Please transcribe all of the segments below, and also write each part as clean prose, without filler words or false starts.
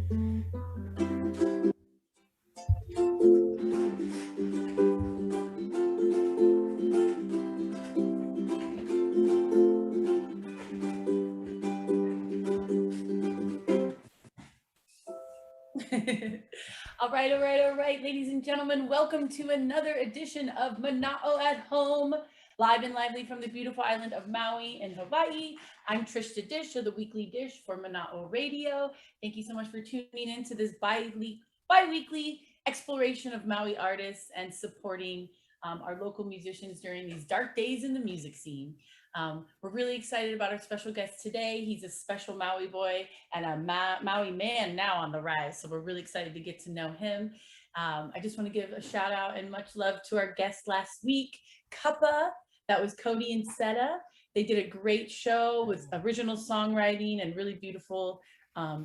All right, ladies and gentlemen, welcome to another edition of Mana'o at Home, live and lively from the beautiful island of Maui in Hawaii. I'm Trish da Dish of the Weekly Dish for Mana'o Radio. Thank you so much for tuning into this bi-weekly exploration of Maui artists and supporting our local musicians during these dark days in the music scene. We're really excited about our special guest today. He's a special Maui boy and a Maui man now on the rise. So we're really excited to get to know him. I just want to give a shout out and much love to our guest last week, Kappa. That was Cody and Seta. They did a great show with original songwriting and really beautiful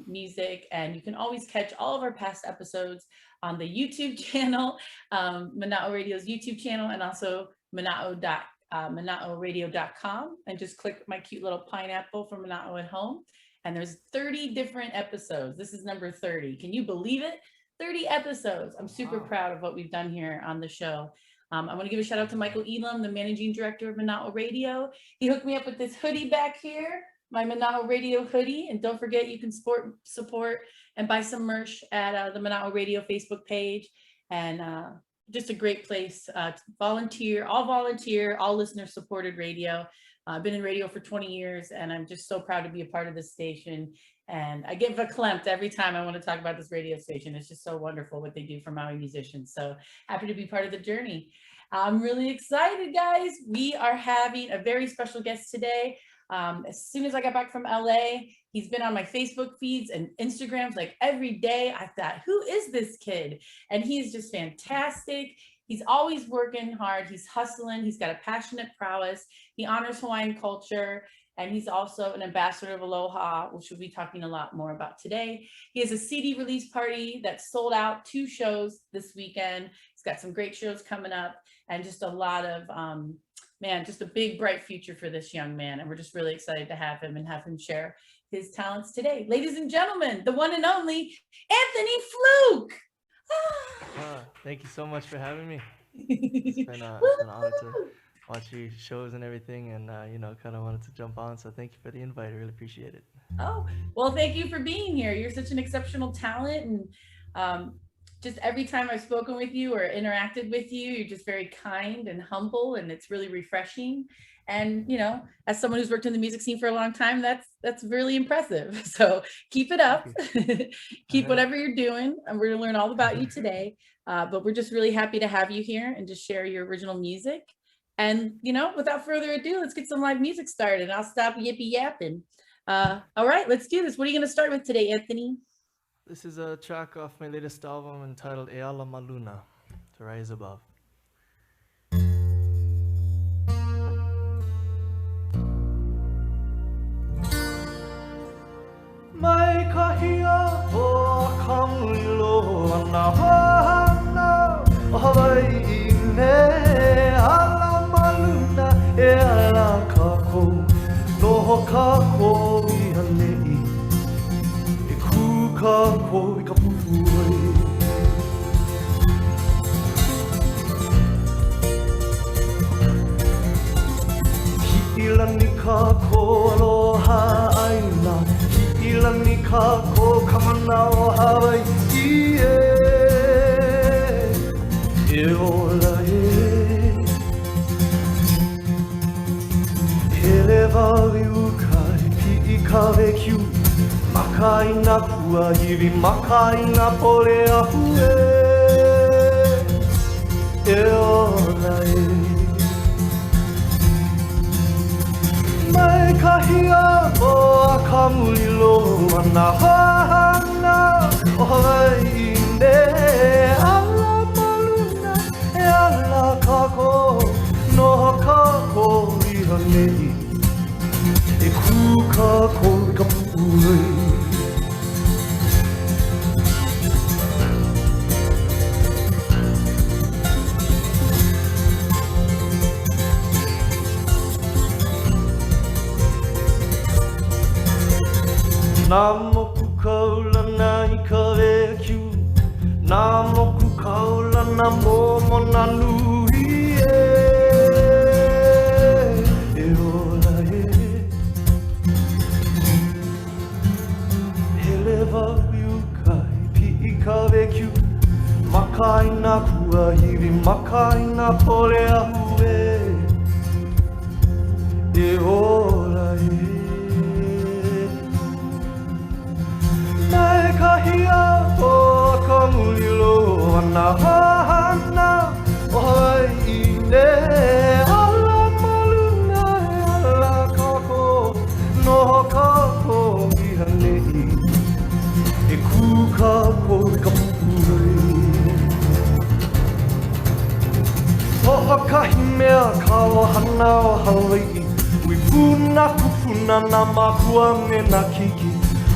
music. And you can always catch all of our past episodes on the YouTube channel, Mana'o Radio's YouTube channel, and also manaoradio.com, and just click my cute little pineapple for Mana'o at Home. And there's 30 different episodes. This is number 30. Can you believe it? 30 episodes. I'm super proud of what we've done here on the show. I want to give a shout out to Michael Elam, the managing director of Mana'o Radio. He hooked me up with this hoodie back here, my Mana'o Radio hoodie. And don't forget, you can support and buy some merch at the Mana'o Radio Facebook page. And just a great place to volunteer, all listener supported radio. I've been in radio for 20 years and I'm just so proud to be a part of this station. And I give a verklempt every time I want to talk about this radio station. It's just so wonderful what they do for Maui musicians. So happy to be part of the journey. I'm really excited, guys. We are having a very special guest today. As soon as I got back from LA, he's been on my Facebook feeds and Instagrams like every day. I thought, who is this kid? And he's just fantastic. He's always working hard. He's hustling. He's got a passionate prowess. He honors Hawaiian culture. And he's also an ambassador of Aloha, which we'll be talking a lot more about today. He has a CD release party that sold out 2 shows this weekend. He's got some great shows coming up and just a lot of, just a big, bright future for this young man. And we're just really excited to have him and have him share his talents today. Ladies and gentlemen, the one and only Anthony Pfluke. Thank you so much for having me. It's been an honor to watch your shows and everything, and kind of wanted to jump on. So thank you for the invite. I really appreciate it. Oh, well, thank you for being here. You're such an exceptional talent, and just every time I've spoken with you or interacted with you, you're just very kind and humble, and it's really refreshing. And, as someone who's worked in the music scene for a long time, that's really impressive. So keep it up, keep whatever you're doing. And we're gonna learn all about you today, but we're just really happy to have you here and just share your original music. And, without further ado, let's get some live music started. I'll stop yippee yapping. All right, let's do this. What are you gonna start with today, Anthony? This is a track off my latest album entitled Eala Maluna, To Rise Above. Mai kahia o kamulilo ana hana o Hawaii ne ala maluna e ala kako no kako I hanei e ku kako I ka pupuai Ilani kako aloha aina Ilani kako kamana o Hawaii e ola Hele wawi ukai pi I kawe kiu Makai na kua iwi makai na pole ahu e ola Mai kahia o a kamulilo ana hana o Hawaii ne ala maluna e ala kako no kako I hanei e ku kako I ka pupuai Namo pukaulana I ka Na moku kaula na momo na nui e ola e hele wau kai pi I ka wekiu makai na kua hiwi makai na pole ahu e ola e Nai kahi a po ka mulilo ana hana o Hawaii ne ala maluna ala kako no kako ihane e kuka ko ka pupuri o kahi mea ka hana o Hawaii ui puna kupuna na makua me na kiki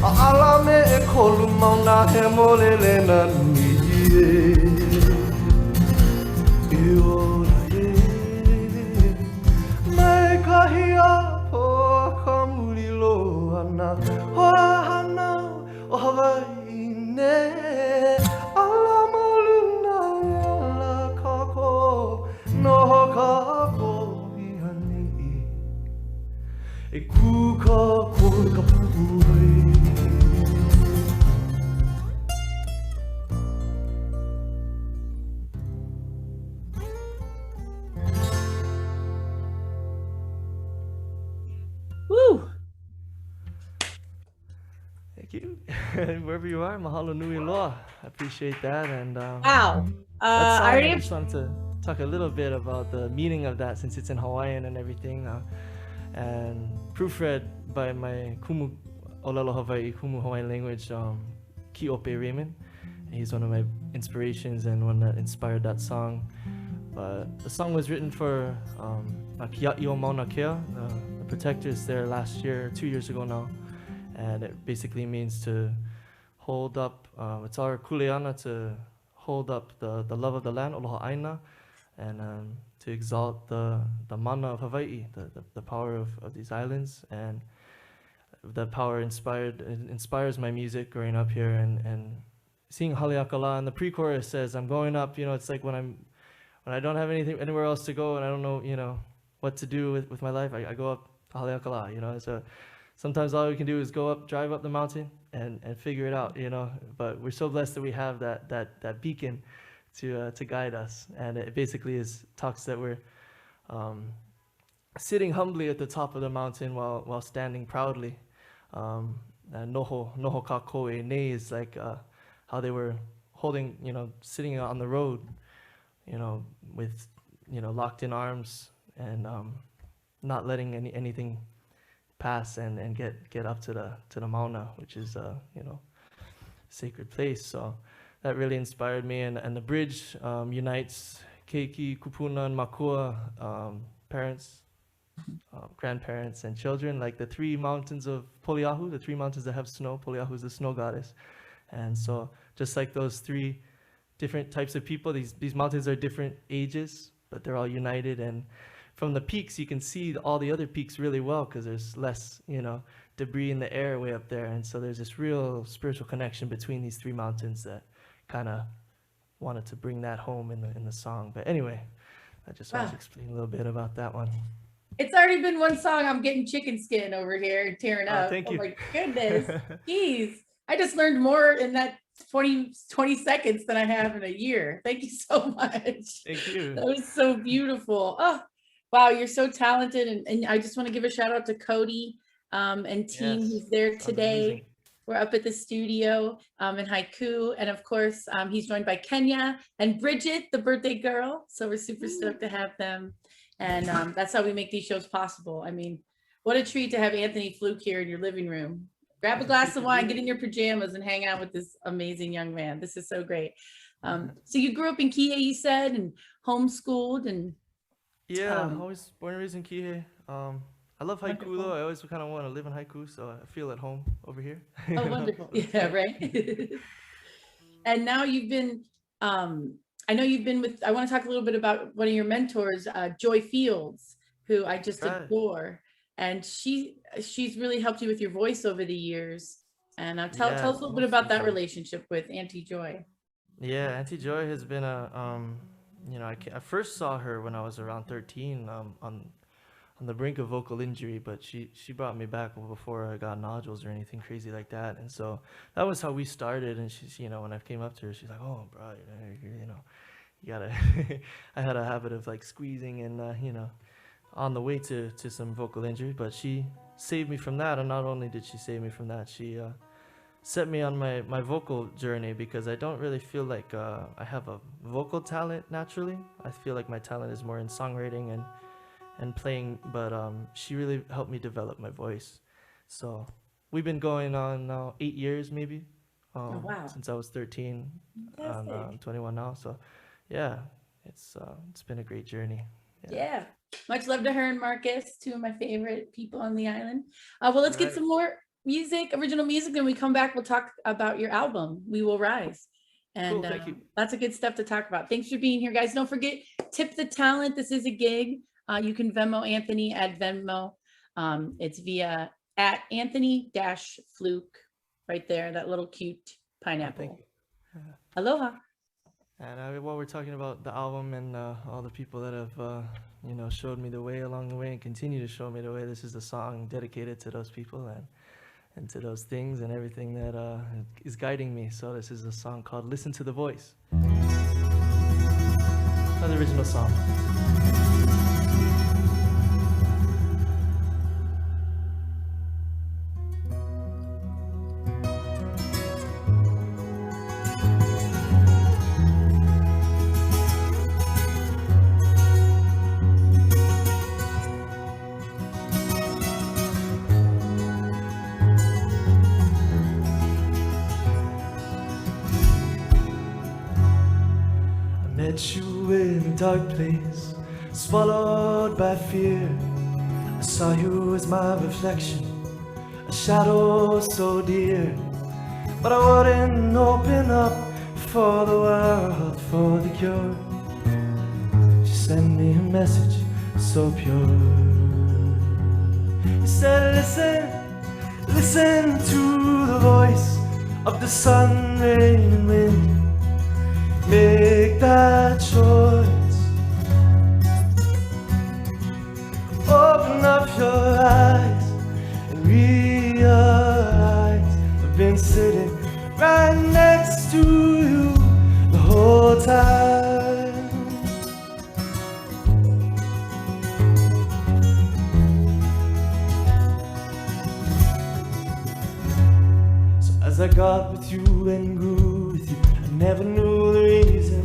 Ala me e kolu mauna he molele na nui e ora e Mai kahi a po ka mulilo ana Hoa hana o Hawaii ne Ala maluna ala kako no kako ihani E kuka koi ka puhuri Woo! Thank you. Wherever you are, mahalo nui loa. I appreciate that. And Wow. that song, I I already just wanted to talk a little bit about the meaning of that since it's in Hawaiian and everything. And proofread by my kumu olelo Hawaii, kumu Hawaiian language, Kiope Raymond. He's one of my inspirations and one that inspired that song. But the song was written for Kia'io Mauna Kea, the protectors there last year, 2 years ago now. And it basically means to hold up, it's our kuleana to hold up the love of the land, aloha aina, and to exalt the mana of Hawaii, the power of these islands. And that power inspires my music growing up here and seeing Haleakala. And the pre-chorus says, I'm going up, it's like when I don't have anywhere else to go and I don't know, what to do with my life, I go up to Haleakala, So sometimes all we can do is go up, drive up the mountain and figure it out, But we're so blessed that we have that beacon to guide us. And it basically talks that we're sitting humbly at the top of the mountain while standing proudly. And noho ka koe nei is like how they were holding, sitting on the road, with, locked in arms and not letting anything pass and get up to the mauna, which is sacred place. So that really inspired me. And the bridge unites keiki, kupuna, and makua, parents, grandparents, and children, like the three mountains of Poliahu, the three mountains that have snow. Poliahu is the snow goddess. And so just like those three different types of people, these mountains are different ages, but they're all united. And from the peaks, you can see all the other peaks really well because there's less, debris in the air way up there. And so there's this real spiritual connection between these three mountains that kind of wanted to bring that home in the song. But anyway, I just wanted to explain a little bit about that one. It's already been one song. I'm getting chicken skin over here, tearing up. Thank you. Oh my goodness. Jeez. I just learned more in that 20 seconds than I have in a year. Thank you so much. Thank you. That was so beautiful. Oh, wow. You're so talented. And I just want to give a shout out to Cody and team who's there today. Amazing. We're up at the studio in Haiku. And of course, he's joined by Kenya and Bridget, the birthday girl. So we're super stoked to have them. And that's how we make these shows possible. I mean, what a treat to have Anthony Pfluke here in your living room. Grab a glass of wine, get in your pajamas, and hang out with this amazing young man. This is so great. So you grew up in Kihei, you said, and homeschooled, and yeah, I was born and raised in Kihei. I love haiku though. I always kind of want to live in haiku, so I feel at home over here. Oh, wonderful! Yeah, right. And now you've been. I know you've been with. I want to talk a little bit about one of your mentors, Joy Fields, who I just adore. And she's really helped you with your voice over the years. And tell us a little bit about that relationship with Auntie Joy. Yeah, Auntie Joy has been a I first saw her when I was around 13 on the brink of vocal injury, but she brought me back before I got nodules or anything crazy like that. And so that was how we started. And she's, when I came up to her, she's like, "Oh, bro, you gotta." I had a habit of like squeezing and on the way to some vocal injury, but she saved me from that. And not only did she save me from that, she set me on my vocal journey, because I don't really feel like I have a vocal talent naturally. I feel like my talent is more in songwriting and playing, but she really helped me develop my voice. So we've been going on now 8 years maybe, Oh, wow. since I was 13, and Fantastic. I'm 21 now. So yeah, it's been a great journey. Yeah. Yeah. Much love to her and Marcus, two of my favorite people on the island. Well, let's get Right. some more music, original music. Then we come back, we'll talk about your album, We Will Rise. Cool. And Thank you. lots of good stuff to talk about. Thanks for being here, guys. Don't forget, tip the talent. This is a gig. You can Venmo Anthony at Venmo. It's via at Anthony Fluke right there, that little cute Thank pineapple. you. Aloha. And while we're talking about the album and all the people that have, showed me the way along the way and continue to show me the way, this is the song dedicated to those people and to those things and everything that is guiding me. So this is a song called "Listen to the Voice." Another original song. Met you in a dark place, swallowed by fear. I saw you as my reflection, a shadow so dear. But I wouldn't open up for the world, for the cure. She sent me a message so pure. You said, listen to the voice of the sun, rain, and wind. Make that choice. Open up your eyes and realize I've been sitting right next to you the whole time. So as I got with you and grew with you, I never knew the reason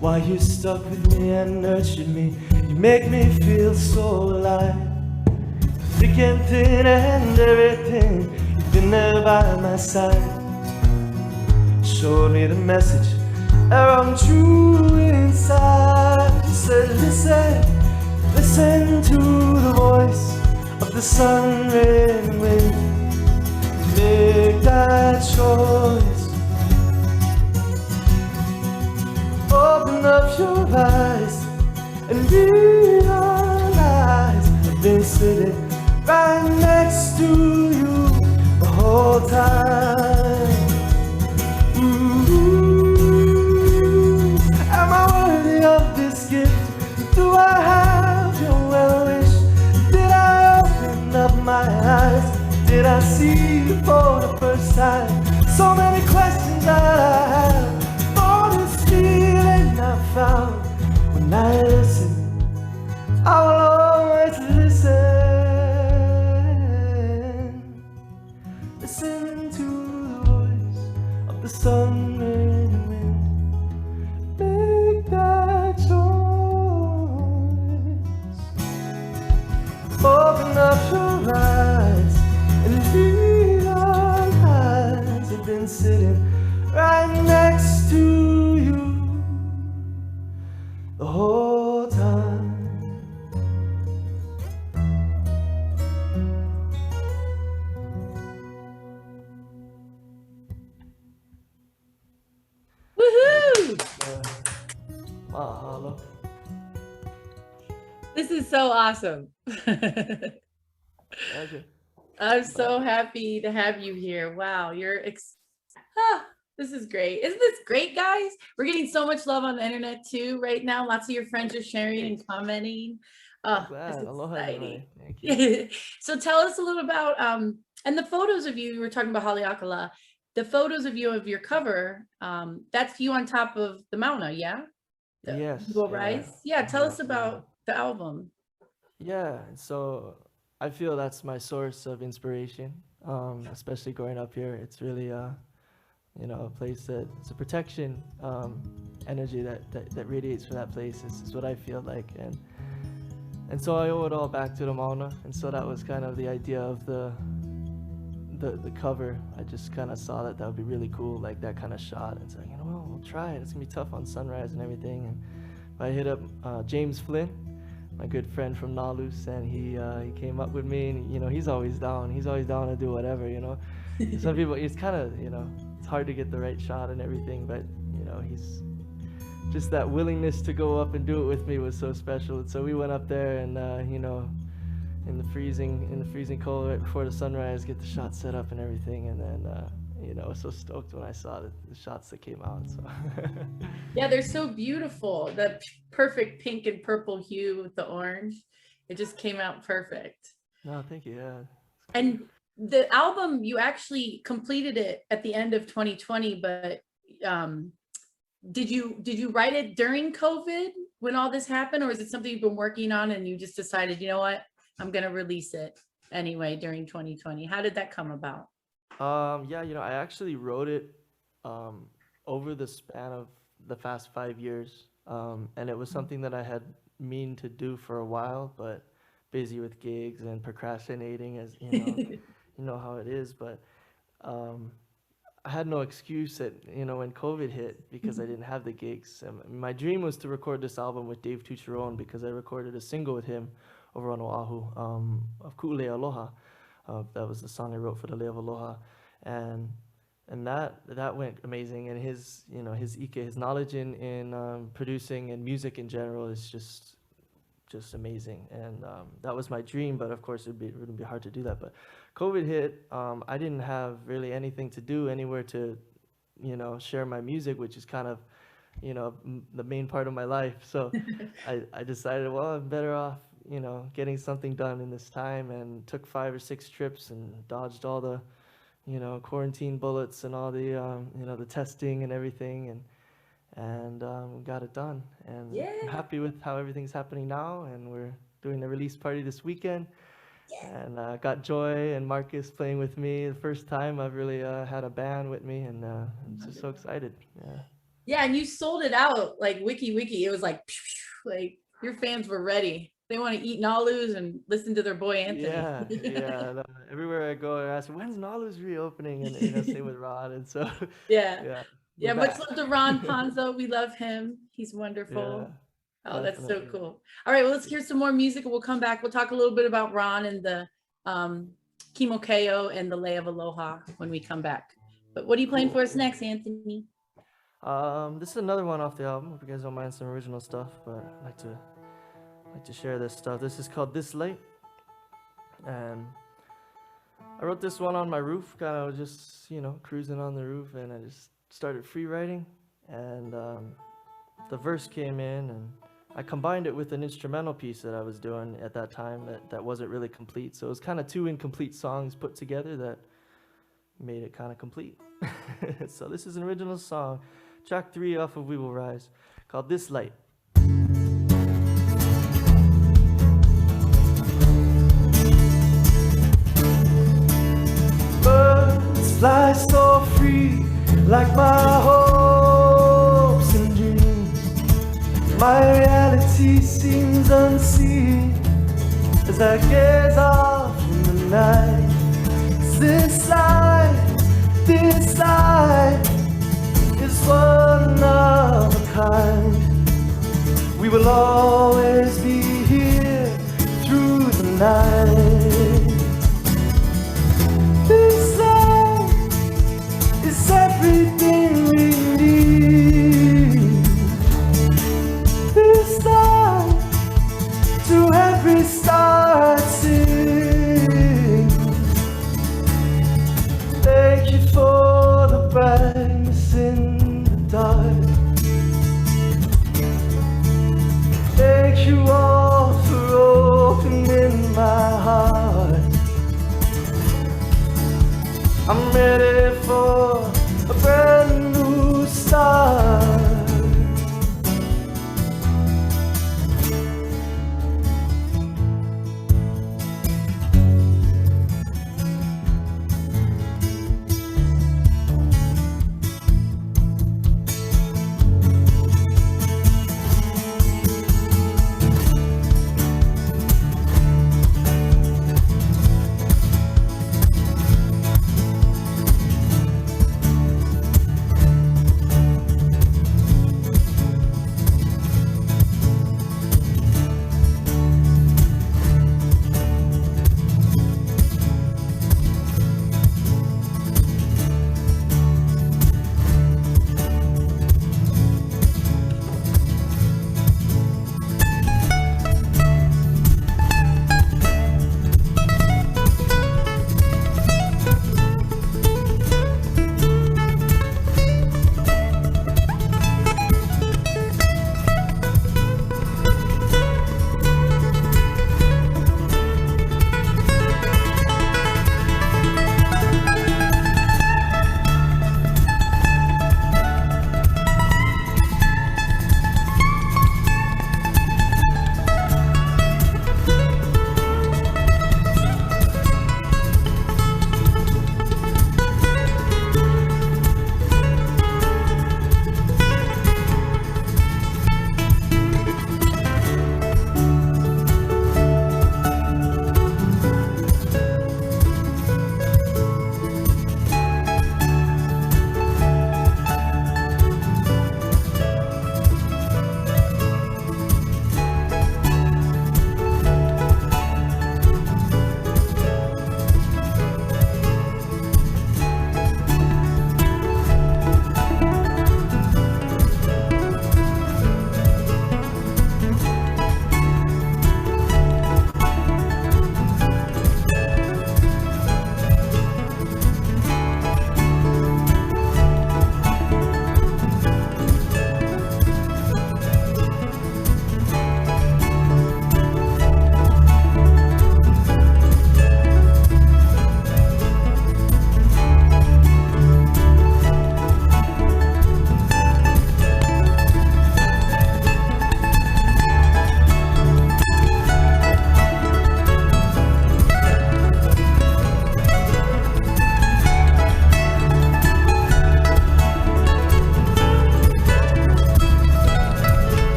why you stuck with me and nurtured me. You make me feel so alive, thick and thin and everything. You've been there by my side, showed me the message that rung true inside. You said, listen to the voice of the sun, rain, and wind. Make that choice. Open up your eyes and realize I've been sitting right next to you the whole time. Ooh, am I worthy of this gift? Do I have your well wish? Did I open up my eyes? Did I see you for the first time? So many questions that I have for this feeling I found. When I listen, I will always listen. Listen to the voice of the sun, rain, and wind. Make that choice. Open up your eyes and realize I've been sitting right next to you the whole time. Woohoo! Mahalo. This is so awesome. Pleasure. I'm so happy to have you here. Wow, you're This is great. Isn't this great, guys? We're getting so much love on the internet too right now. Lots of your friends are sharing and commenting. I'm This glad. is Aloha, exciting. everybody. Thank you. So tell us a little about and the photos of you. We were talking about Haleakala. The photos of you of your cover. That's you on top of the Mauna, yeah. Yes. You Will Yeah. Rise. Yeah. Tell us Yeah. about the album. Yeah. So I feel that's my source of inspiration. Especially growing up here, it's really you know, a place that it's a protection energy that radiates from that place is what I feel like, and so I owe it all back to the Mauna, and so that was kind of the idea of the cover. I just kind of saw that would be really cool, like that kind of shot, and it's like, you know, well, we'll try it. It's gonna be tough on sunrise and everything, and I hit up James Flynn, my good friend from Nalu's, and he came up with me, and you know, he's always down to do whatever, you know. Some people, it's kind of, you know, it's hard to get the right shot and everything, but you know, he's just that willingness to go up and do it with me was so special. And so we went up there, and you know, in the freezing cold right before the sunrise, get the shot set up and everything, and then you know, I was so stoked when I saw the shots that came out. So Yeah, they're so beautiful. The perfect pink and purple hue with the orange. It just came out perfect. no, thank you. Yeah. And the album, you actually completed it at the end of 2020, but did you write it during COVID when all this happened, or is it something you've been working on and you just decided, you know what, I'm gonna release it anyway during 2020? How did that come about? Yeah, you know, I actually wrote it over the span of the past 5 years, and it was something that I had mean to do for a while, but busy with gigs and procrastinating, as you know, you know how it is. But I had no excuse that, you know, when COVID hit, because I didn't have the gigs. My dream was to record this album with Dave Tucheron, because I recorded a single with him over on Oahu of Ku'ule Aloha. That was the song I wrote for the Lei of Aloha, and that went amazing. And his, you know, his knowledge in producing and music in general is just amazing. And that was my dream, but of course it would be hard to do that. But COVID hit, I didn't have really anything to do, anywhere to, you know, share my music, which is kind of, you know, the main part of my life. So I decided, well, I'm better off, you know, getting something done in this time, and took 5 or 6 trips and dodged all the, you know, quarantine bullets and all the, you know, the testing and everything, and got it done. And Yeah. I'm happy with how everything's happening now, and we're doing the release party this weekend. And got Joy and Marcus playing with me. The first time I've really had a band with me, and I'm just so excited. Yeah. Yeah, and you sold it out like wiki. It was like your fans were ready. They want to eat Nalu's and listen to their boy Anthony. Yeah. Everywhere I go, I ask, when's Nalu's reopening? And you know, same with Rod. And so Yeah. we're Much back. love to Ron Ponzo. We love him. He's wonderful. Yeah, Oh, that's so definitely. cool. All right, well, let's hear some more music and we'll come back. We'll talk a little bit about Ron and the Kimokeo and the Lei of Aloha when we come back. But what are you playing for us next, Anthony? This is another one off the album. If you guys don't mind some original stuff, but I'd like to share this stuff. This is called This Late, and I wrote this one on my roof, kind of just, you know, cruising on the roof, and I just started free writing, and the verse came in, and I combined it with an instrumental piece that I was doing at that time that wasn't really complete. So it was kind of 2 incomplete songs put together that made it kind of complete. So this is an original song, track 3 off of We Will Rise, called This Light. Birds fly so free, like my hopes and dreams. My reality seems unseen as I gaze off in the night. This light is one of a kind. We will always be here through the night. This light is everything we need. This light to every star I sing. Thank you for the brightness I'm ready for a brand new start.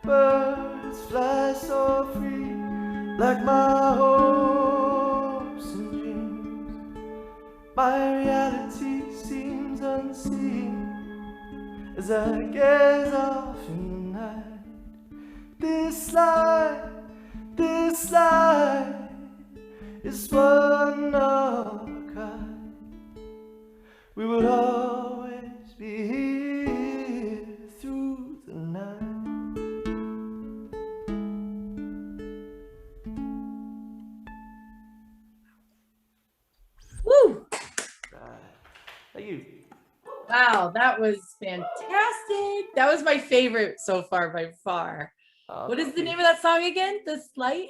Birds fly so free, like my hopes and dreams. My reality seems unseen as I gaze off in the night. This light is one of a kind. We will always be here through the night. Woo! Thank you. Wow, that was fantastic. That was my favorite so far by far. What is the name of that song again? This Light?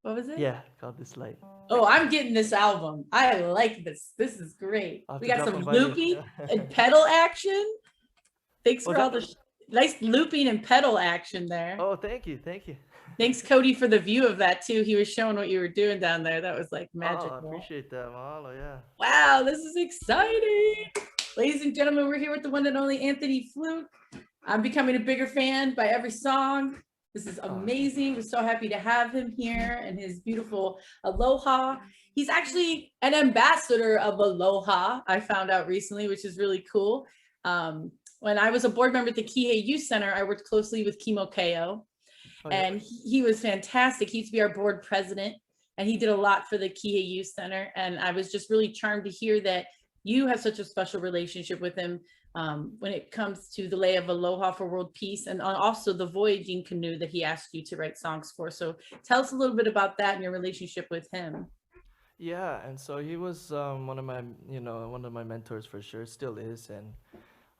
What was it? Yeah, called This Light. Oh, I'm getting this album. I like this. This is great. We got some loopy and pedal action. Thanks for all the Nice looping and pedal action there. Oh, thank you, thank you. Thanks, Cody, for the view of that too. He was showing what you were doing down there. That was like Oh, I magical. appreciate that, Mahalo. Yeah. Wow, this is exciting. Ladies and gentlemen, we're here with the one and only Anthony Pfluke. I'm becoming a bigger fan by every song. This is amazing. We're so happy to have him here and his beautiful Aloha. He's actually an ambassador of Aloha, I found out recently, which is really cool. When I was a board member at the Kihei Youth Center, I worked closely with Kimo Keo, and he was fantastic. He used to be our board president, and he did a lot for the Kihei Youth Center. And I was just really charmed to hear that you have such a special relationship with him when it comes to the Lay of Aloha for World Peace, and also the Voyaging Canoe that he asked you to write songs for. So tell us a little bit about that and your relationship with him. Yeah, and so he was one of my, one of my mentors for sure, still is. And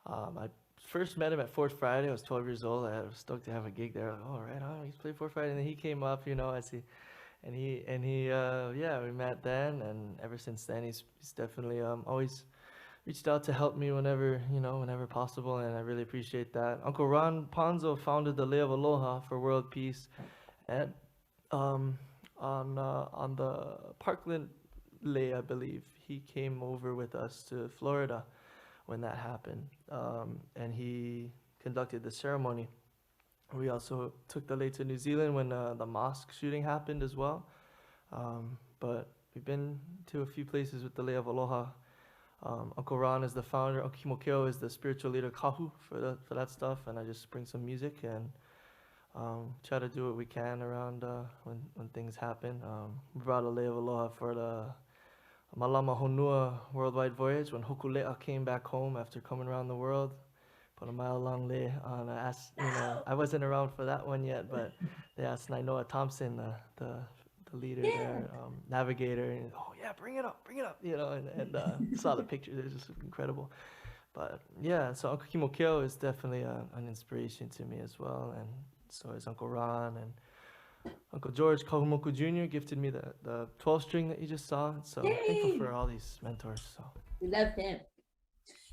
I first met him at Fort Friday. I was 12 years old. I was stoked to have a gig there. Like, oh, right on, he's played Fort Friday. And then he came up, yeah, we met then. And ever since then, he's definitely always reached out to help me whenever possible. And I really appreciate that. Uncle Ron Ponzo founded the Lay of Aloha for World Peace. And on the Parkland Lay, I believe, he came over with us to Florida when that happened, and he conducted the ceremony. We also took the lay to New Zealand when the mosque shooting happened as well. But we've been to a few places with the Lay of Aloha. Uncle Ron is the founder. Uncle Kimokeo is the spiritual leader kahu for that stuff, and I just bring some music and try to do what we can around when things happen. We brought a Lay of Aloha for the Malama Honua worldwide voyage when Hokulea came back home after coming around the world. Put a mile-long lay on. I wasn't around for that one yet, but they asked Nainoa Thompson, the leader there, navigator, and oh yeah, bring it up, and saw the pictures. It was just incredible. But yeah, so Uncle Kimokeo is definitely an inspiration to me as well, and so is Uncle Ron, and Uncle George Kahumoku Jr. gifted me the 12 string that you just saw. So thankful for all these mentors. So we love him.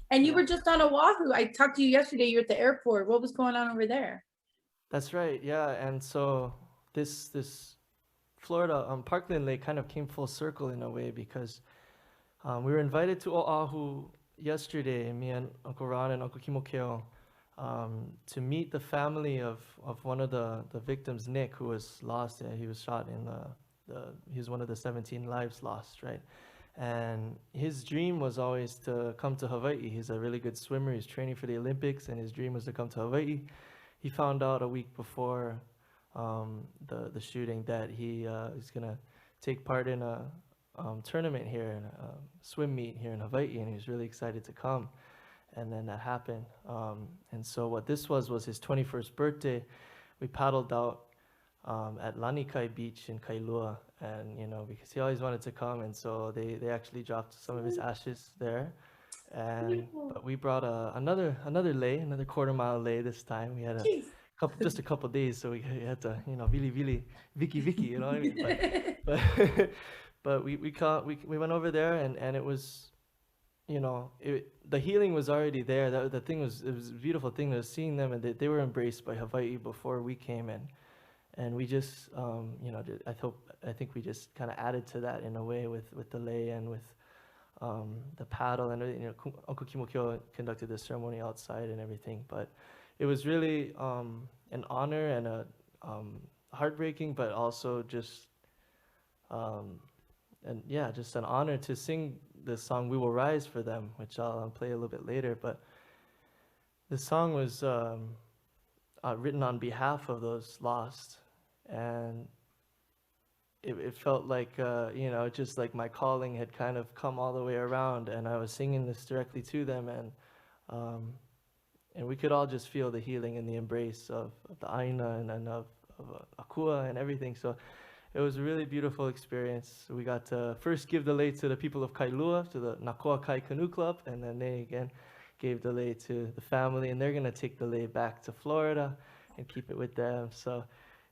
And you were just on Oahu. I talked to you yesterday. You were at the airport. What was going on over there? That's right. Yeah, and so this Florida Parkland Lake kind of came full circle in a way, because we were invited to Oahu yesterday, me and Uncle Ron and Uncle Kimokeo, to meet the family of one of the victims, Nick, who was lost. He was shot in he was one of the 17 lives lost, right? And his dream was always to come to Hawaii. He's a really good swimmer. He's training for the Olympics, and his dream was to come to Hawaii. He found out a week before the shooting that he is gonna take part in a tournament here, a swim meet here in Hawaii, and he was really excited to come. And then that happened. And so what this was his 21st birthday. We paddled out at Lanikai Beach in Kailua, and because he always wanted to come, and so they actually dropped some of his ashes there. But we brought another lei, another quarter-mile lei this time. We had just a couple days, so we had to Vili Vicky, you know what I mean? But we went over there, and it was, the healing was already there. It was a beautiful thing to seeing them, and they were embraced by Hawaii before we came in. And we just, I think we just kind of added to that in a way with the lei and with the paddle, and Uncle Kimokyo conducted the ceremony outside and everything. But it was really an honor and a heartbreaking, but also just just an honor to sing the song "We Will Rise" for them, which I'll play a little bit later. But the song was written on behalf of those lost, and it felt like just like my calling had kind of come all the way around, and I was singing this directly to them, and we could all just feel the healing and the embrace of the Aina and of Akua and everything. So it was a really beautiful experience. We got to first give the lei to the people of Kailua, to the Nakoa Kai Canoe Club, and then they again gave the lei to the family, and they're gonna take the lei back to Florida and keep it with them. So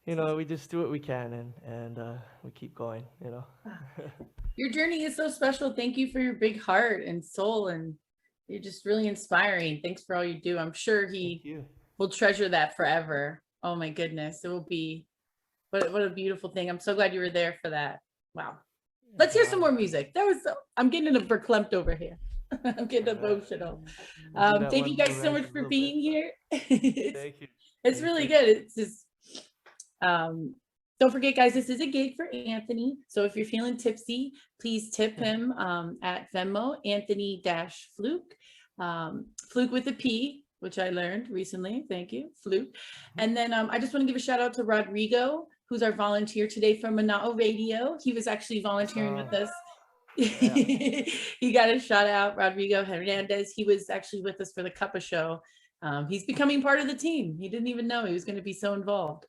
we just do what we can, and we keep going, Your journey is so special. Thank you for your big heart and soul, and you're just really inspiring. Thanks for all you do. I'm sure he We'll treasure that forever. Oh my goodness. It will be what a beautiful thing. I'm so glad you were there for that. Wow. Let's hear some more music. I'm getting verklempt over here. I'm getting emotional. Thank you guys so much for being here. Thank you. It's really good. It's just don't forget, guys, this is a gig for Anthony. So if you're feeling tipsy, please tip him at Venmo, Anthony-Pfluke. Fluke with a P, which I learned recently. Thank you, Fluke. And then I just want to give a shout out to Rodrigo, who's our volunteer today from Mana'o Radio. He was actually volunteering with us. Yeah. He got a shout out, Rodrigo Hernandez. He was actually with us for the Cuppa show. He's becoming part of the team. He didn't even know he was going to be so involved.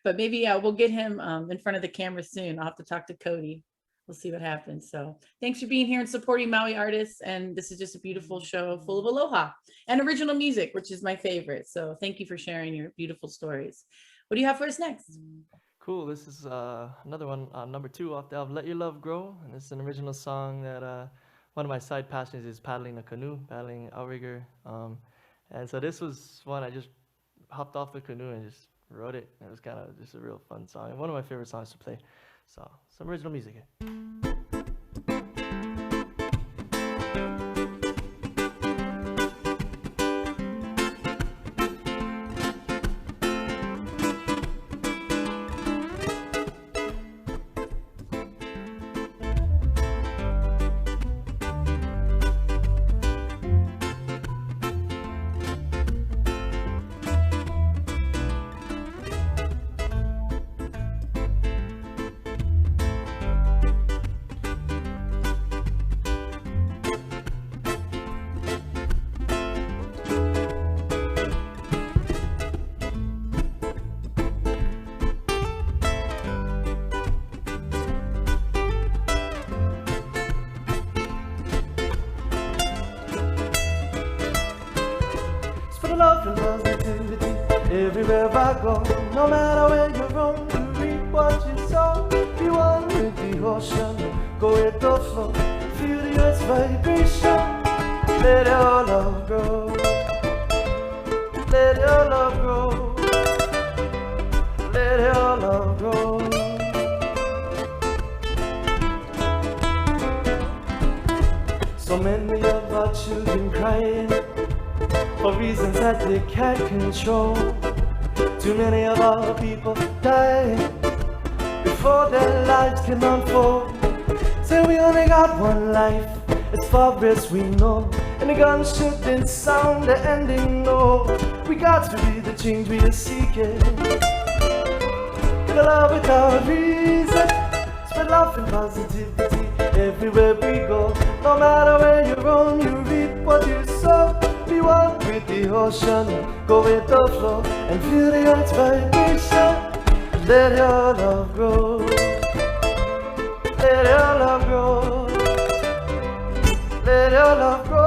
But maybe we'll get him in front of the camera soon. I'll have to talk to Cody. We'll see what happens. So thanks for being here and supporting Maui artists. And this is just a beautiful show full of aloha and original music, which is my favorite. So thank you for sharing your beautiful stories. What do you have for us next? Cool. This is another one, number 2 off the album, Let Your Love Grow. And it's an original song that one of my side passions is paddling a canoe, paddling outrigger. And so this was one I just hopped off the canoe and just wrote it. It was kind of just a real fun song and one of my favorite songs to play. So some original music here. Love and positivity everywhere I go. No matter where you roam, you reap what you sow. Be one with the ocean, go with the flow. Feel the earth's vibration. Let your love grow. Let your love grow. Let your love grow. So many of our children crying for reasons that they can't control. Too many of our people dying before their lives can unfold. Say we only got one life, as far as we know, and the gun shouldn't sound the ending, no. We got to be the change we are seeking. Get love without reason, spread love and positivity everywhere we go. No matter where you roam, you reap what you sow. Be one with the ocean, go with the flow, and feel the earth's vibration. Let your love grow. Let your love grow. Let your love grow.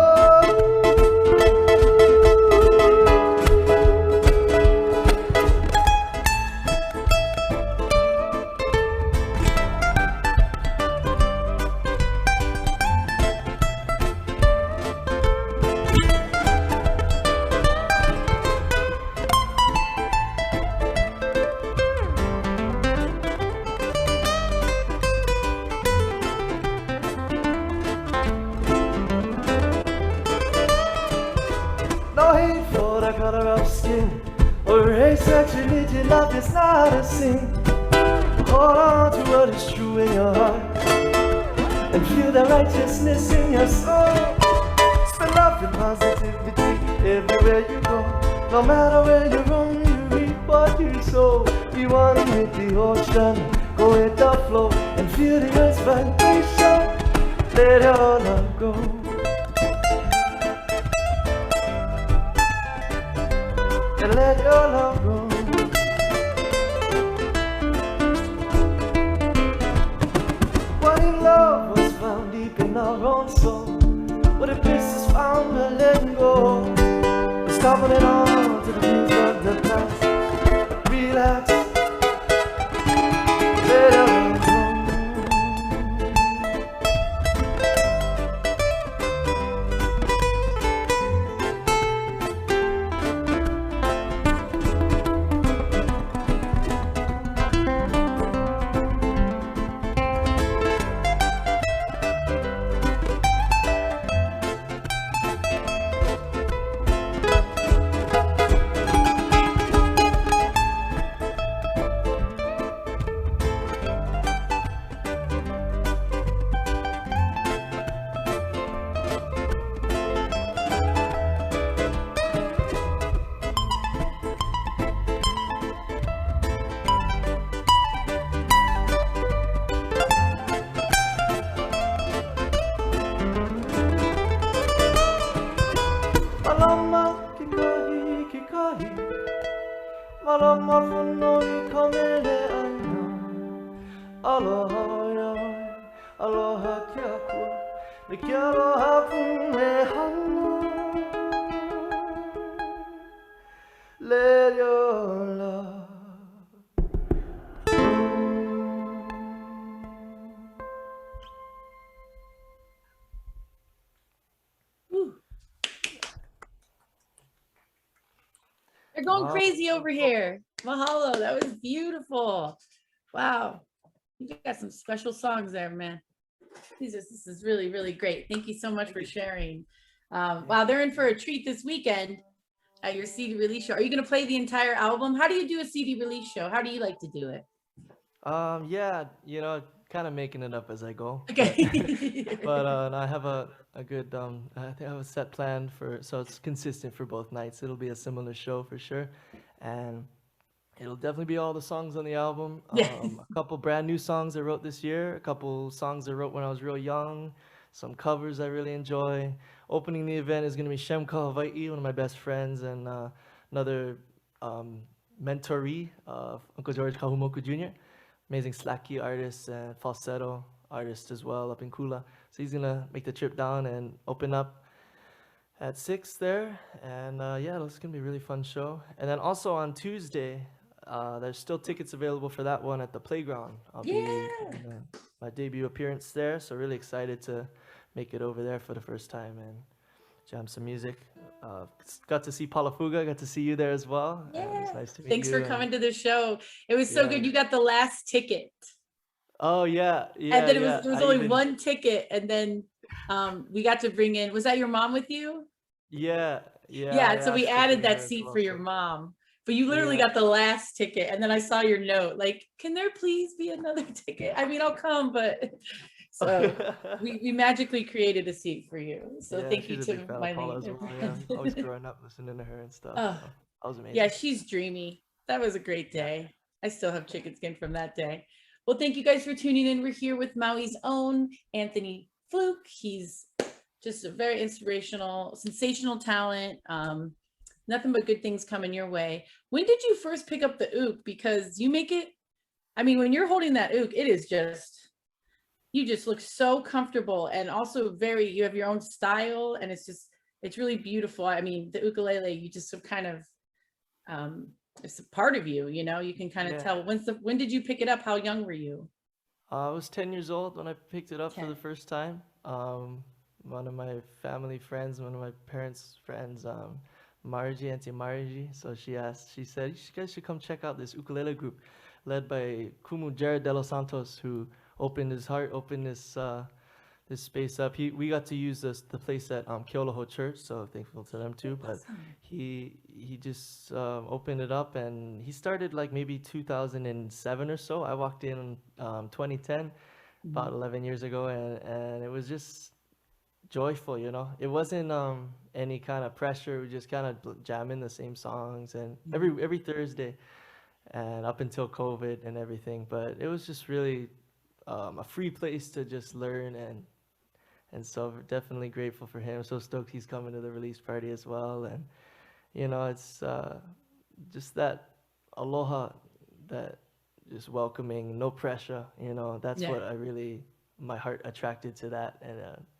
No hate for the color of skin or race, sex, religion. Love is not a sin. Hold on to what is true in your heart and feel the righteousness in your soul. Spread love and positivity everywhere you go. No matter where you roam, you reap what you sow. Be one with the ocean, go with the flow, and feel the earth's vibration. Let your love go. And let your love grow. What in love was found deep in our own soul. What a peace is found by letting go. We're stopping it on to the views of the past. Relax. Let your love grow. mafuno ukulele ana. Aloha yai, aloha kia kua, me kia aloha pune hana. Let your love. Woo. They're going Wow. crazy over here. Mahalo. That was beautiful. Wow. You got some special songs there, man. This is really, really great. Thank you so much for sharing. Wow, they're in for a treat this weekend at your CD release show. Are you going to play the entire album? How do you do a CD release show? How do you like to do it? Yeah, you know, kind of making it up as I go. Okay. But I have a good I think I have a set plan for, so it's consistent for both nights. It'll be a similar show for sure, and it'll definitely be all the songs on the album. Yeah. A couple brand new songs I wrote this year, a couple songs I wrote when I was real young, some covers I really enjoy. Opening the event is going to be Shemka Hawaii, one of my best friends, and another mentoree of Uncle George Kahumoku Jr., amazing slack key artist and falsetto artist as well up in Kula. So he's going to make the trip down and open up at 6 there. And yeah, it's going to be a really fun show. And then also on Tuesday, there's still tickets available for that one at the Playground. I'll be Yeah. in, my debut appearance there, so really excited to make it over there for the first time and jam some music. Got to see Palafuga, got to see you there as well. Yeah. It's nice to meet Thanks you. for and- coming to the show. It was so Yeah. good. You got the last ticket. Oh yeah, yeah. And then yeah. it was I only even- one ticket. And then we got to bring in, was that your mom with you? Yeah, yeah. Yeah, I so we asked to added bring her that as seat well, for your so- mom. But you literally Yeah. got the last ticket. And then I saw your note, like, can there please be another ticket? I mean, I'll come, but so we magically created a seat for you. So Yeah, thank you she's a to big fan my of Paula as lady. well. Yeah, always growing up listening to her and stuff. Oh, So that was amazing. Yeah, she's dreamy. That was a great day. I still have chicken skin from that day. Well, thank you guys for tuning in. We're here with Maui's own Anthony Pfluke. He's just a very inspirational, sensational talent. Nothing but good things coming your way. When did you first pick up the uke? Because you make it, I mean, when you're holding that uke, it is just, you just look so comfortable and also very, you have your own style and it's just, it's really beautiful. I mean, the ukulele, you just kind of, it's a part of you, you know, you can kind of Yeah. tell. When did you pick it up? How young were you? I was 10 years old when I picked it up for 10. the first time. One of my family friends, one of my parents' friends, Margie, Auntie Margie. So she said, you guys should come check out this ukulele group led by Kumu Jared De Los Santos, who opened his heart, opened this space up. We got to use the place at Keoloho Church, so thankful to them too. But Awesome. he just opened it up, and he started like maybe 2007 or so. I walked in 2010, about 11 years ago, and it was just joyful, you know. It wasn't any kind of pressure. We just kind of jamming the same songs, and every Thursday, and up until COVID and everything. But it was just really a free place to just learn, and so definitely grateful for him. So stoked he's coming to the release party as well, and you know, it's just that aloha, that just welcoming, no pressure. You know, that's Yeah. what I really, my heart attracted to that,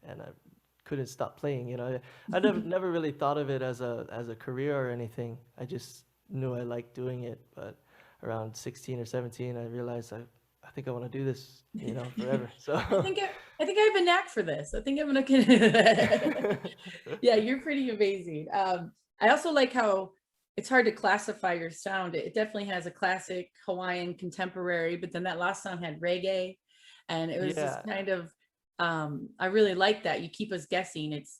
and I couldn't stop playing. You know, I never really thought of it as a career or anything. I just knew I liked doing it. But around 16 or 17, I realized I think I want to do this, you know, forever. So I think I have a knack for this. I think I'm gonna. Yeah, you're pretty amazing. I also like how it's hard to classify your sound. It definitely has a classic Hawaiian contemporary, but then that last song had reggae, and it was just Yeah. kind of. I really like that. You keep us guessing. It's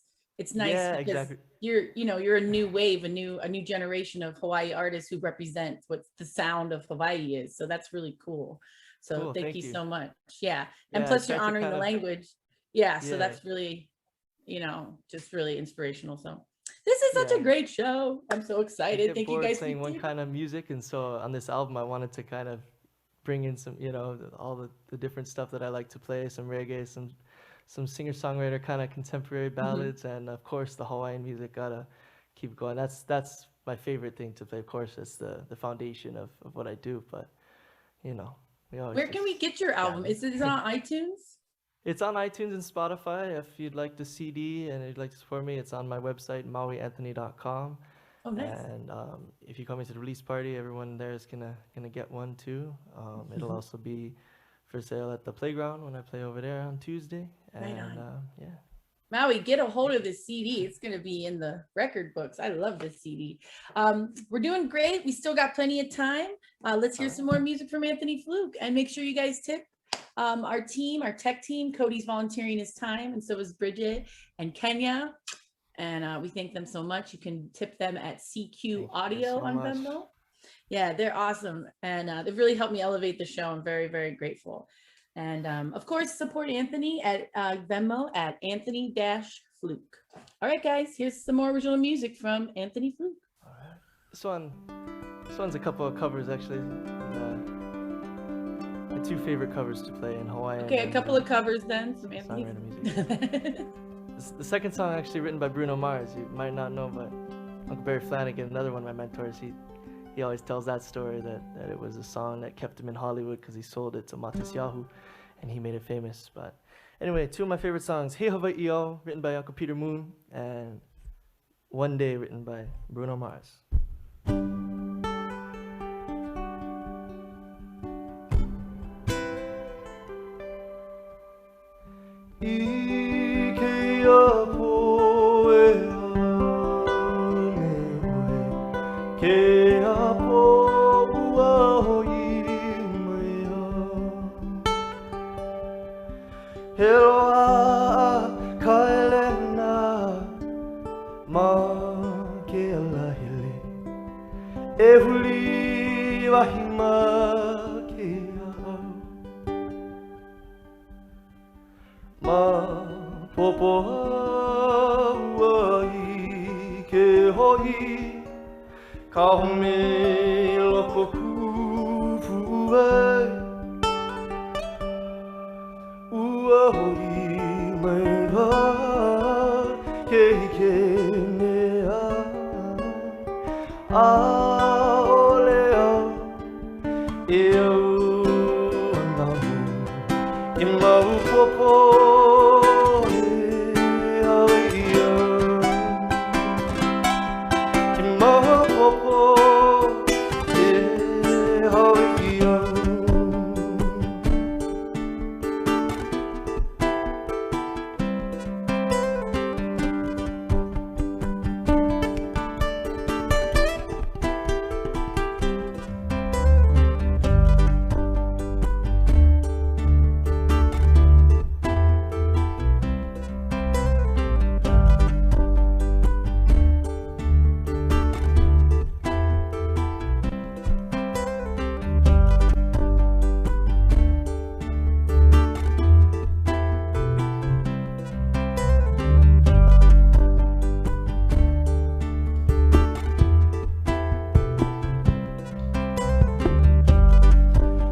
nice Yeah, because exactly. you're a new wave, a new generation of Hawaii artists who represent what the sound of Hawaii is. So that's really cool. So Cool, thank thank you you. so much. Yeah. And Yeah, I plus you're tried to honoring the kind of- language. Yeah. So Yeah. that's really, just really inspirational. So this is such a Yeah. great show. I'm so I excited. get Thank you bored guys playing for one tuning kind of music, and so on this album I wanted to kind of bring in some, all the different stuff that I like to play, some reggae, some singer-songwriter kind of contemporary ballads, and of course the Hawaiian music gotta keep going. That's my favorite thing to play. Of course, it's the foundation of what I do. But you know, we always. Where can we get your album? Is it on iTunes? It's on iTunes and Spotify. If you'd like the CD and you'd like to support me, it's on my website, mauianthony.com. Oh, nice. And if you come into the release party, everyone there is gonna get one too. It'll also be for sale at the playground when I play over there on Tuesday. And Right on. yeah. Maui, get a hold of this CD. It's going to be in the record books. I love this CD. We're doing great. We still got plenty of time. Let's hear some more music from Anthony Pfluke, and make sure you guys tip our team, our tech team. Cody's volunteering his time, and so is Bridget and Kenya. And we thank them so much. You can tip them at CQ Audio on Venmo. Yeah, they're awesome. And they've really helped me elevate the show. I'm very, very grateful. And of course, support Anthony at Venmo at Anthony-Fluke. All right, guys, here's some more original music from Anthony Fluke. All right. This one's a couple of covers, actually. My two favorite covers to play in Hawaiian. Okay, a couple of covers then from Anthony. Music. The second song actually written by Bruno Mars. You might not know, but Uncle Barry Flanagan, another one of my mentors, he always tells that story that it was a song that kept him in Hollywood because he sold it to Matis Yahoo and he made it famous. But anyway, two of my favorite songs, Hey Hawaii'o, written by Uncle Peter Moon, and One Day, written by Bruno Mars.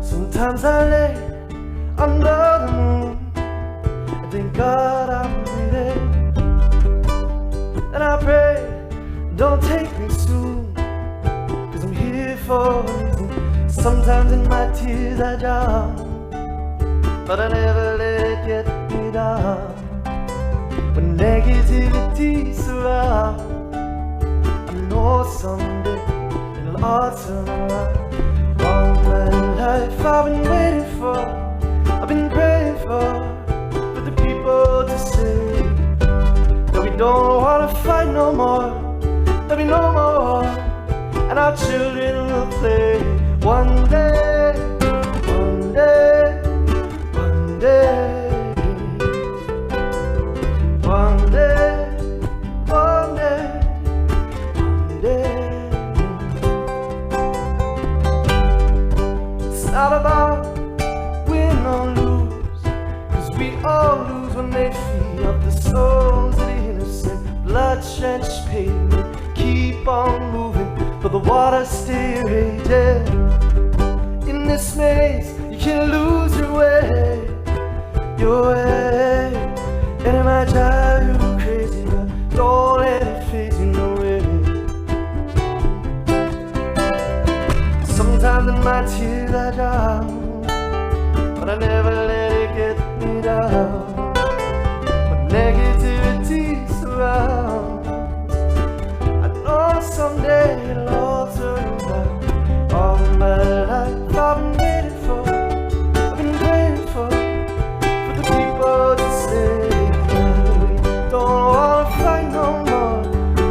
Sometimes I lay under the moon and thank God I'm breathing. And I pray, don't take me soon, 'cause I'm here for a reason. Sometimes in my tears I drown, but I never let it get me down. When negativity surrounds, I know someday it'll all turn around. All my life I've been waiting for, I've been praying for the people to say that we don't want to fight no more, there'll be no more, and our children will play. One day, one day, one day, one day, one day, one day. It's not about win or lose, 'cause we all lose when they free up the souls of the innocent. Blood-drenched pavement, keep on moving, but the water still raging. In this maze, you can lose your way, and it might drive you crazy, but don't let it phase you no way. Sometimes in my tears I drown, but I never let it get me down. When negativity surrounds, I know someday it'll all turn around. All my life I've been waiting for, I've been praying for the people to say that we don't wanna fight no more,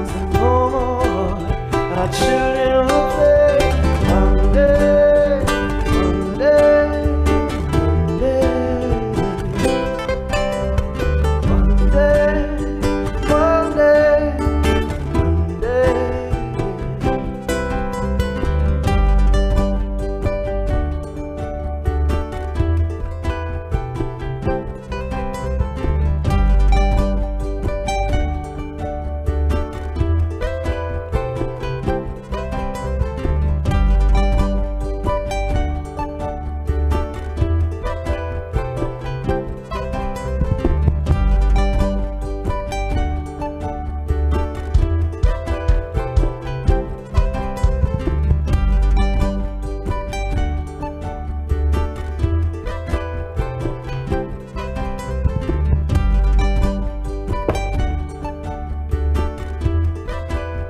say no more. And our children will play one day, one day, one day, one day, one day, one day.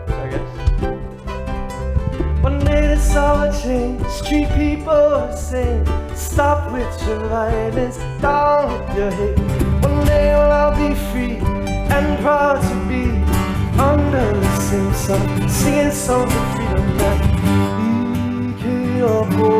Sorry guys. One day this all change. Street people sing. Stop with your violence, down with your hate. One day we'll all be free and proud to be under the same sun, singing songs of freedom that we can't avoid.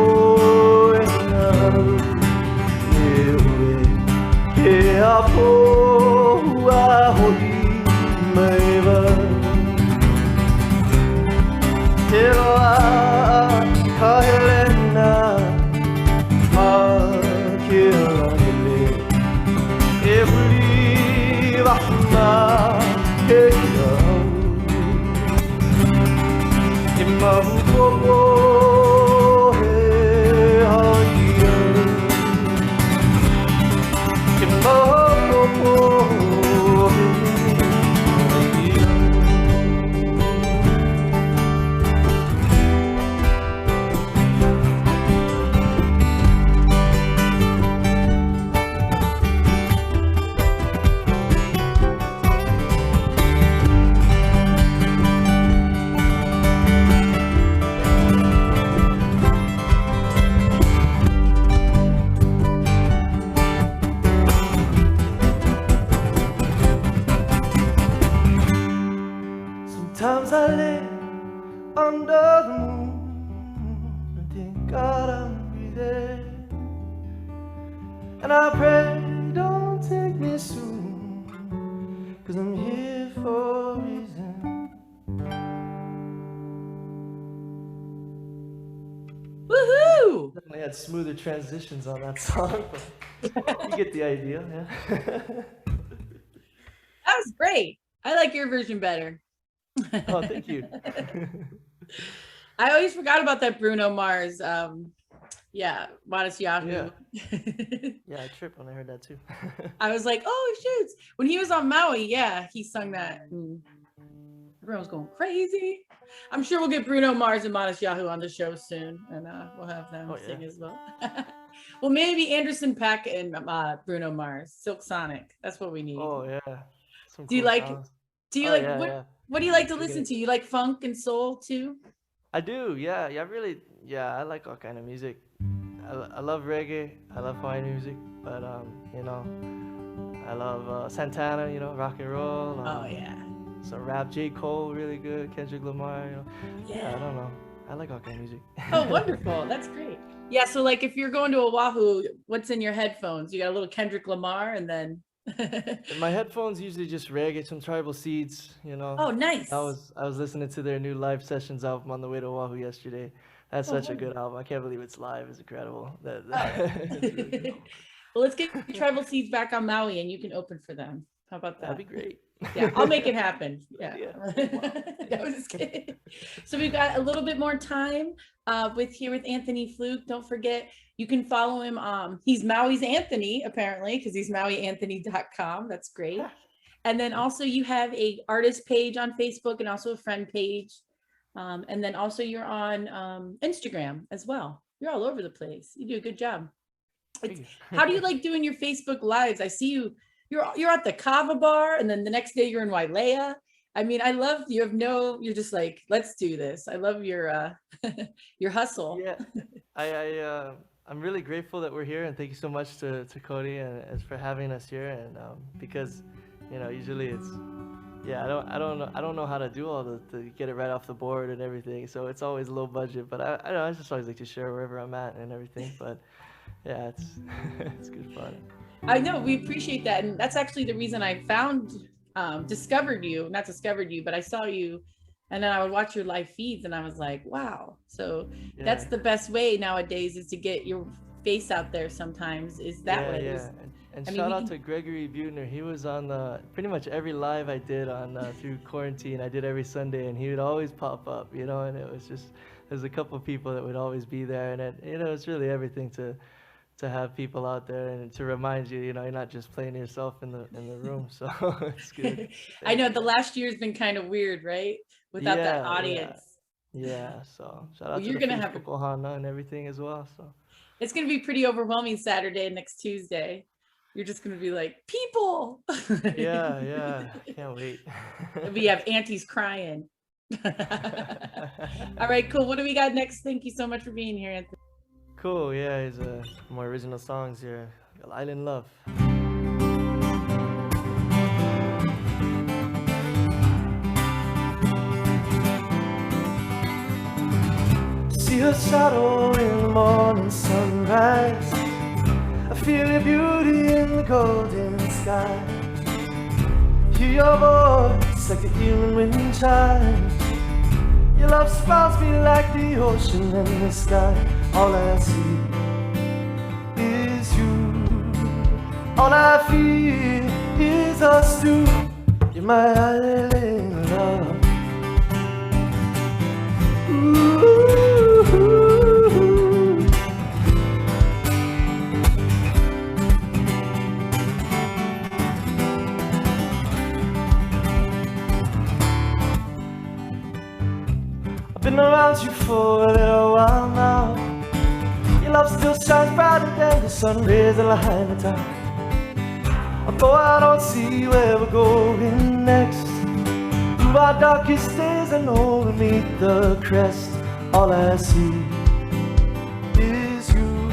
Sometimes I lay under the moon and thank God I'm breathing, and I pray don't take me soon, 'cause I'm here for a reason. Woohoo! Definitely had smoother transitions on that song, but you get the idea, yeah. That was great. I like your version better. Oh, thank you. I always forgot about that Bruno Mars. Modest Yahoo. Yeah. Yeah, I tripped when I heard that too. I was like, oh shoots. When he was on Maui, yeah, he sung that. And everyone was going crazy. I'm sure we'll get Bruno Mars and Modest Yahoo on the show soon, and we'll have them sing as well. Well, maybe Anderson Paak and Bruno Mars, Silk Sonic. That's what we need. Oh yeah. Some Do you cool like? songs. Do you Oh, like yeah, what? yeah. What do you like to listen to? You like funk and soul too? I do, yeah, I like all kind of music. I love reggae, I love Hawaiian music, but you know, I love Santana, you know, rock and roll. Oh yeah. Some rap, J. Cole, really good. Kendrick Lamar, you know. Yeah, I don't know. I like all kind of music. Oh, wonderful. That's great. Yeah, so like if you're going to Oahu, what's in your headphones? You got a little Kendrick Lamar and then In my headphones usually just reggae, some Tribal Seeds, you know. Oh, nice. I was listening to their new Live Sessions album on the way to Oahu yesterday. That's such a good album. I can't believe it's live. It's incredible. It's really good. Well, let's get Tribal Seeds back on Maui and you can open for them. How about that? That'd be great. Yeah, I'll make it happen. Yeah. Yeah. I was just kidding. So we've got a little bit more time with Anthony Pfluke. Don't forget, you can follow him. He's Maui's Anthony, apparently, because he's mauianthony.com. That's great. And then also you have a artist page on Facebook and also a friend page. And then also you're on Instagram as well. You're all over the place. You do a good job. How do you like doing your Facebook lives? I see you're at the Kava bar, and then the next day you're in Wailea. I mean, I love you're just like, let's do this. I love your your hustle. Yeah, I'm really grateful that we're here, and thank you so much to Cody and for having us here. And because, usually it's, yeah, I don't know how to do all to get it right off the board and everything. So it's always low budget, but I don't know, I just always like to share wherever I'm at and everything. But yeah, it's it's good fun. I know, we appreciate that, and that's actually the reason I discovered you, not discovered you, but I saw you, and then I would watch your live feeds, and I was like, wow. So Yeah. that's the best way nowadays, is to get your face out there. Sometimes is that way. Yeah. And I mean, shout we out can- to Gregory Butner. He was on pretty much every live I did on through quarantine. I did every Sunday, and he would always pop up, and it was just, there's a couple people that would always be there, and it's really everything to have people out there and to remind you, you're not just playing yourself in the room. So it's good. I know the last year's been kind of weird, right? Without that Yeah, audience. Yeah. So shout out Well, to you're the gonna have Facebook Ohana and everything as well. So It's gonna be pretty overwhelming Saturday, next Tuesday. You're just gonna be like, people. yeah. Can't wait. We have aunties crying. All right, cool. What do we got next? Thank you so much for being here, Anthony. Cool. Yeah, here's more original songs here. Island Love. See her shadow in the morning sunrise. I feel your beauty in the golden sky. Hear your voice like the evening wind chimes. Your love surrounds me like the ocean and the sky. All I see is you. All I feel is us two. You're my island love. I've been around you for a little while now. Your love still shines brighter than the sun rays that light the town. Although I don't see where we're going next, through our darkest days I know we'll meet the crest. All I see is you.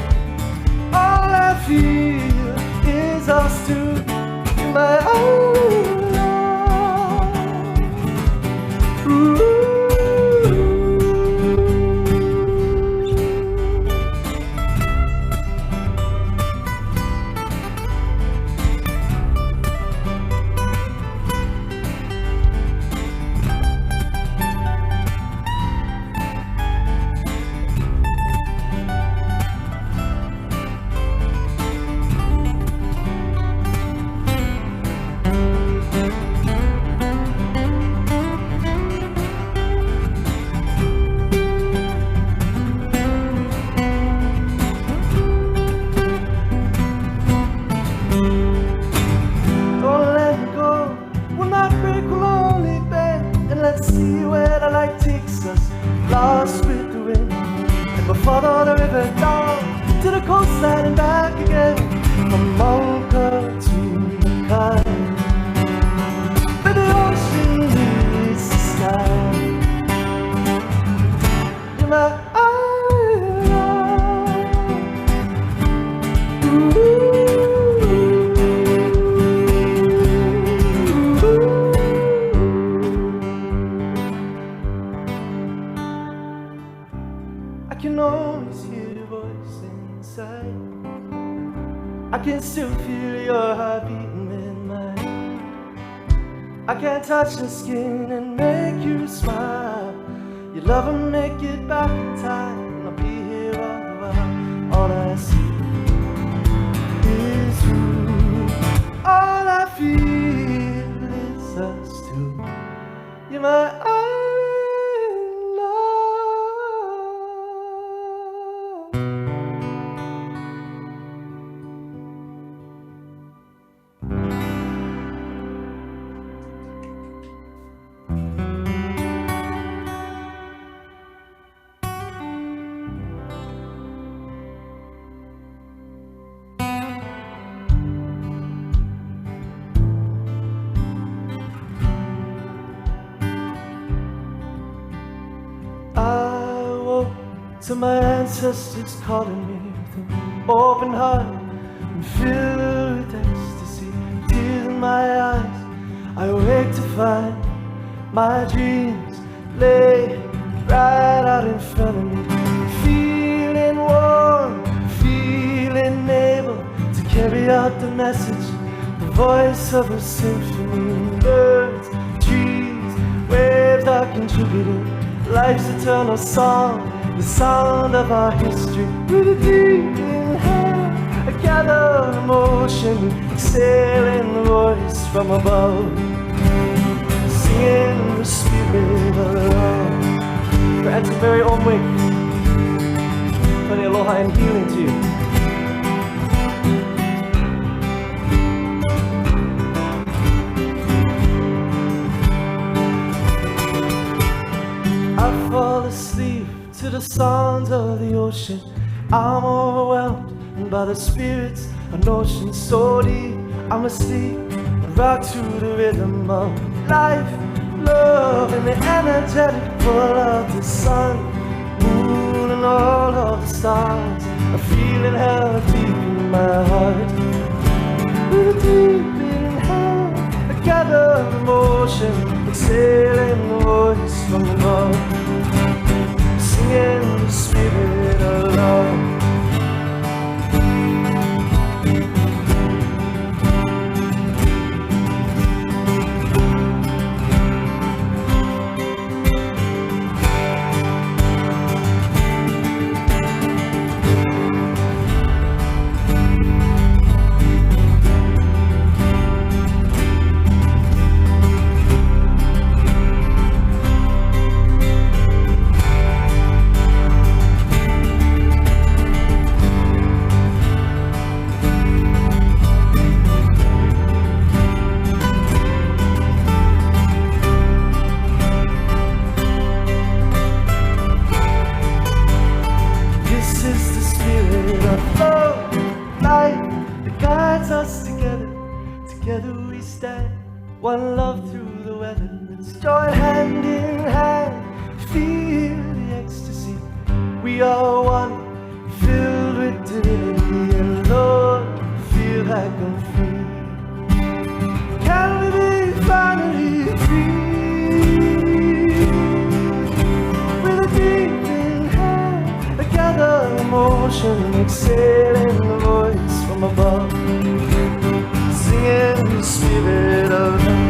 All I feel is us two. You're my own love. Ooh. Lost with the wind, and we'll follow the river down to the coastline and back again, from Malta to Mackay. But the ocean is the sky. You're my island. Ooh. I can always hear your voice inside. I can still feel your heart beating with mine. I can touch your skin and make you smile. Your love will make it back in time. I'll be here all the while. All I see is you. All I feel is us two. You're my island love. to my ancestors calling me with an open heart and filled with ecstasy, tears in my eyes. I wake to find my dreams lay right out in front of me, feeling warm, feeling able to carry out the message, the voice of a symphony. Birds, trees, waves are contributing life's eternal song, the sound of our history. With a deep inhale, I gather emotion, exhaling the voice from above, singing the spirit of love. Grant some very own wake, plenty aloha and healing to you. I fall asleep to the sounds of the ocean. I'm overwhelmed by the spirits of ocean so deep. I'm asleep, rock to the rhythm of life, love, and the energetic pull of the sun, moon, and all of the stars. I'm feeling held deep in my heart. With a deep inhale, I gather emotion, exhaling the voice from above, singing the spirit of love. One love through the weather, let's join hand in hand, feel the ecstasy. We are one, filled with divinity, and Lord, feel like I'm free. Can we be finally free? With a deep inhale, I gather emotion, exhaling the voice from above, singing the spirit of love.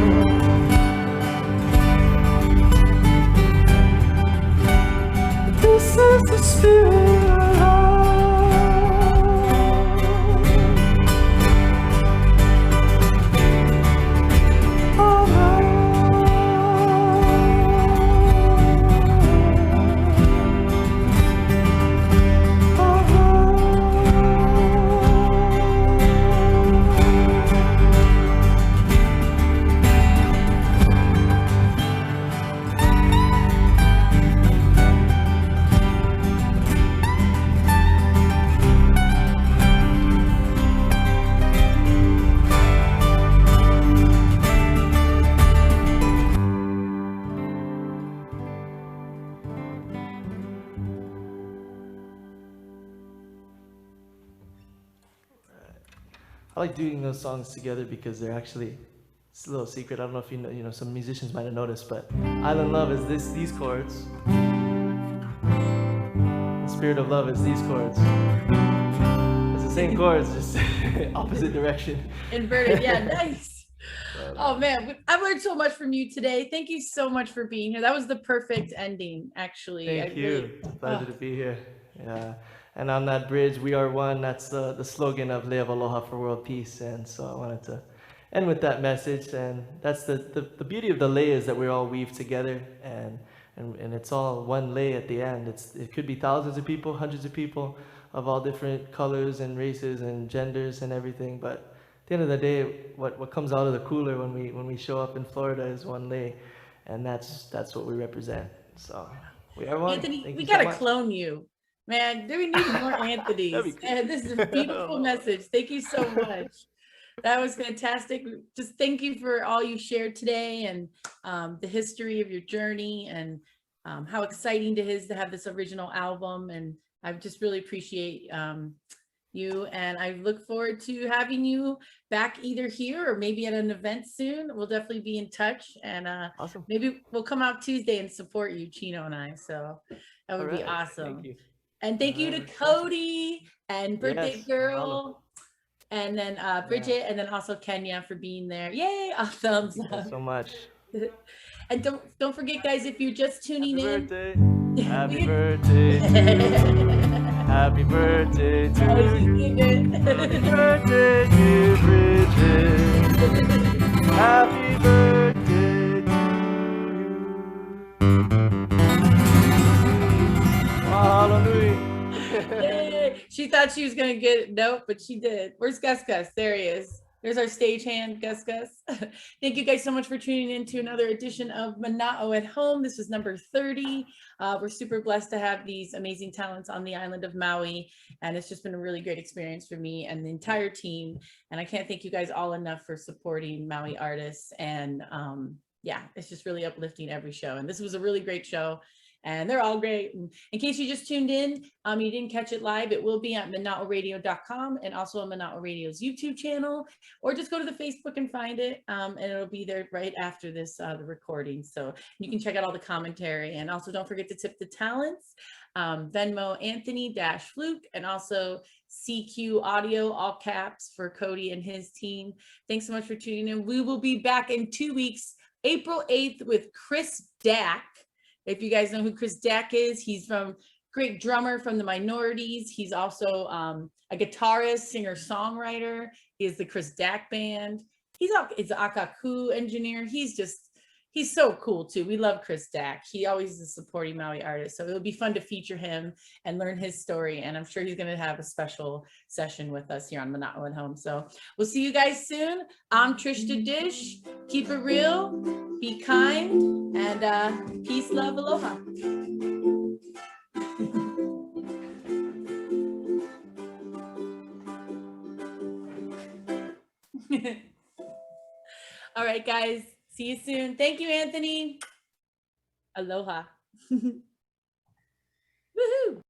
This is the spirit of I like doing those songs together because they're actually, it's a little secret. I don't know if you know, some musicians might have noticed, but Island Love is these chords. The Spirit of Love is these chords. It's the same chords, just opposite direction. Inverted, yeah, nice. Oh man, I've learned so much from you today. Thank you so much for being here. That was the perfect ending, actually. Thank you. It's a pleasure to be here. Yeah. And on that bridge, we are one. That's the slogan of Live Aloha for World Peace. And so I wanted to end with that message. And that's the beauty of the lei is that we all weave together, and it's all one lei at the end. It could be thousands of people, hundreds of people of all different colors and races and genders and everything. But at the end of the day, what comes out of the cooler when we show up in Florida is one lei, and that's what we represent. So we are one. Anthony, we gotta clone you. Man, do we need more Anthony's? And this is a beautiful message. Thank you so much. That was fantastic. Just thank you for all you shared today, and the history of your journey, and how exciting it is to have this original album. And I just really appreciate you. And I look forward to having you back either here or maybe at an event soon. We'll definitely be in touch. And Awesome. maybe we'll come out Tuesday and support you, Chino and I. So that would be awesome. Thank you. And thank you to Cody and Birthday Yes, Girl. And then Bridget, and then also Kenya for being there. Yay! Thumbs Thank you up. so much. And don't forget, guys, if you're just tuning in. Happy birthday to you. Happy birthday to you. Happy birthday, dear Bridget. Happy birthday to you. Hallelujah. Yay. She thought she was gonna get it. Nope, but she did. Where's Gus Gus? There he is. There's our stagehand, Gus Gus. Thank you guys so much for tuning in to another edition of Mana'o at Home. This was number 30. We're super blessed to have these amazing talents on the island of Maui. And it's just been a really great experience for me and the entire team. And I can't thank you guys all enough for supporting Maui artists. And yeah, it's just really uplifting every show. And this was a really great show. And they're all great. In case you just tuned in, you didn't catch it live, it will be at mana'oradio.com and also on Mana'o Radio's YouTube channel, or just go to the Facebook and find it, and it'll be there right after this, the recording. So you can check out all the commentary, and also don't forget to tip the talents, Venmo Anthony-Fluke, and also CQ Audio, all caps, for Cody and his team. Thanks so much for tuning in. We will be back in 2 weeks, April 8th, with Chris Dack. If you guys know who Chris Dack is, he's great drummer from the Minorities. He's also a guitarist, singer, songwriter. He is the Chris Dack Band. He's an Akaku engineer. He's so cool too. We love Chris Dack. He always is supporting Maui artists. So it'll be fun to feature him and learn his story. And I'm sure he's going to have a special session with us here on Mana'o at Home. So we'll see you guys soon. I'm Trish da Dish. Keep it real, be kind, and peace, love, aloha. All right, guys. See you soon. Thank you, Anthony. Aloha.